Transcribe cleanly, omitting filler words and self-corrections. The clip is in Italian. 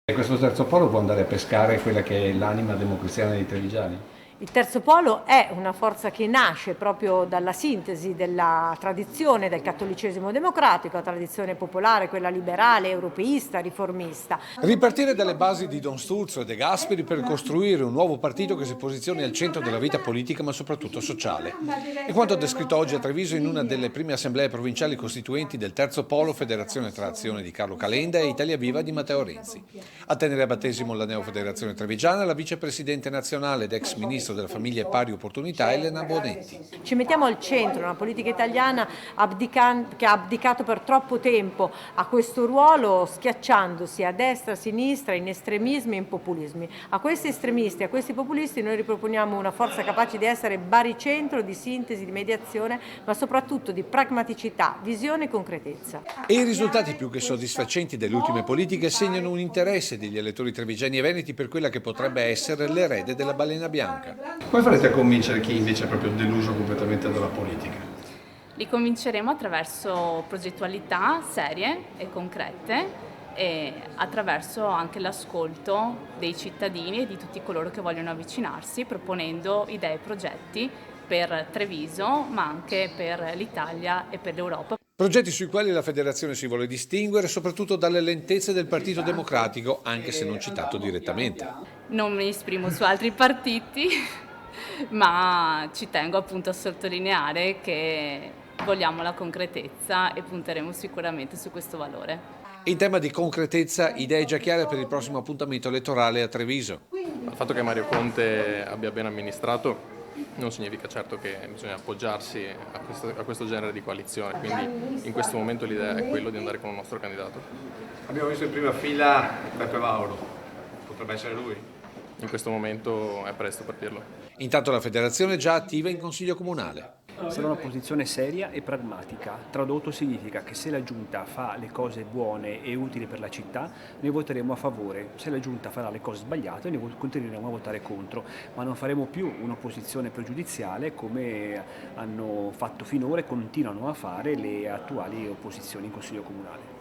E questo terzo polo può andare a pescare quella che è l'anima democristiana dei trevigiani? Il terzo polo è una forza che nasce proprio dalla sintesi della tradizione del cattolicesimo democratico, la tradizione popolare, quella liberale, europeista, riformista. Ripartire dalle basi di Don Sturzo e De Gasperi per costruire un nuovo partito che si posizioni al centro della vita politica ma soprattutto sociale. È quanto descritto oggi a Treviso in una delle prime assemblee provinciali costituenti del terzo polo Federazione tra Azione di Carlo Calenda e Italia Viva di Matteo Renzi. A tenere a battesimo la neofederazione trevigiana la vicepresidente nazionale ed ex ministro della famiglia e pari opportunità Elena Bonetti. Ci mettiamo al centro una politica italiana che ha abdicato per troppo tempo a questo ruolo, schiacciandosi a destra, a sinistra, in estremismi e in populismi. A questi estremisti, a questi populisti noi riproponiamo una forza capace di essere baricentro, di sintesi, di mediazione, ma soprattutto di pragmaticità, visione e concretezza. E i risultati più che soddisfacenti delle ultime politiche segnano un interesse degli elettori trevigiani e veneti per quella che potrebbe essere l'erede della balena bianca. Come farete a convincere chi invece è proprio deluso completamente dalla politica? Li convinceremo attraverso progettualità serie e concrete e attraverso anche l'ascolto dei cittadini e di tutti coloro che vogliono avvicinarsi, proponendo idee e progetti per Treviso, ma anche per l'Italia e per l'Europa. Progetti sui quali la federazione si vuole distinguere soprattutto dalle lentezze del Partito Democratico, anche se non citato direttamente. Non mi esprimo su altri partiti, ma ci tengo appunto a sottolineare che vogliamo la concretezza e punteremo sicuramente su questo valore. In tema di concretezza, idee già chiare per il prossimo appuntamento elettorale a Treviso. Il fatto che Mario Conte abbia ben amministrato non significa certo che bisogna appoggiarsi a questo genere di coalizione, quindi in questo momento l'idea è quello di andare con un nostro candidato. Abbiamo visto in prima fila Peppe Lauro, potrebbe essere lui? In questo momento è presto per dirlo. Intanto la federazione è già attiva in Consiglio Comunale. Sarà una posizione seria e pragmatica. Tradotto significa che se la Giunta fa le cose buone e utili per la città, noi voteremo a favore. Se la Giunta farà le cose sbagliate, noi continueremo a votare contro. Ma non faremo più un'opposizione pregiudiziale come hanno fatto finora e continuano a fare le attuali opposizioni in Consiglio Comunale.